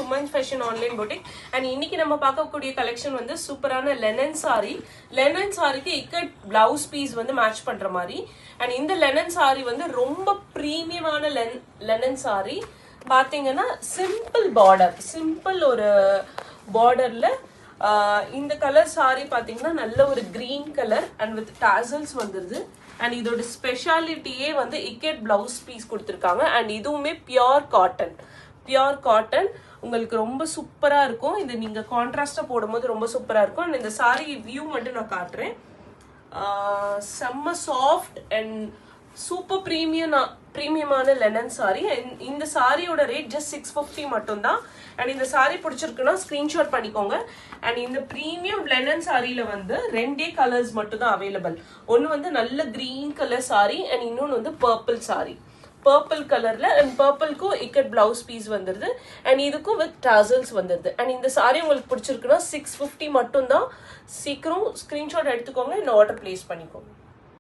Women's fashion online boutique. And இன்னைக்கு நம்ம பார்க்கக்கூடிய கலெக்ஷன் வந்து சூப்பரான லெனன் சாரி. லெனன் சாரிக்கு இக்கட் பிளவுஸ் பீஸ் வந்து மேட்ச் பண்ற மாதிரி. அண்ட் இந்த லெனன் சாரி வந்து ரொம்ப பிரீமியமான லெனன் சாரி. பாத்தீங்கன்னா சிம்பிள் ஒரு பார்டர்ல இந்த கலர் சாரி பாத்தீங்கன்னா நல்ல ஒரு green colour and with tassels வந்துருது. அண்ட் இதோட ஸ்பெஷாலிட்டியே வந்து இக்கெட் பிளவுஸ் பீஸ் கொடுத்துருக்காங்க. அண்ட் இதுவுமே பியோர் காட்டன் உங்களுக்கு ரொம்ப சூப்பரா இருக்கும். இது நீங்க கான்ட்ராஸ்டா போடும்போது ரொம்ப சூப்பரா இருக்கும். அண்ட் இந்த சாரி வியூ மட்டும் நான் காட்டுறேன். செம்ம சாஃப்ட் அண்ட் சூப்பர் பிரீமியமான லெனன் சாரி. இந்த சாரியோட ரேட் ஜஸ்ட் 650 மட்டும்தான். அண்ட் இந்த சாரி பிடிச்சிருக்குன்னா ஸ்கிரீன்ஷாட் பண்ணிக்கோங்க. அண்ட் இந்த பிரீமியம் லெனன் சாரியில வந்து 2 கலர்ஸ் மட்டும் தான் அவைலபிள். ஒன்னு வந்து நல்ல கிரீன் கலர் சாரி அண்ட் இன்னொன்னு வந்து பர்பிள் சாரி. பர்பிள் கலர்ல அண்ட் பர்பிள்க்கும் இக்கட் பிளவுஸ் பீஸ் வந்துருது. அண்ட் இதுக்கும் வித் டாசல்ஸ் வந்துருது. அண்ட் இந்த சாரி உங்களுக்கு பிடிச்சிருக்குன்னா 650 மட்டும்தான். சீக்கிரம் ஸ்கிரீன்ஷாட் எடுத்துக்கோங்க, இந்த ஆர்டர் பிளேஸ் பண்ணிக்கோங்க.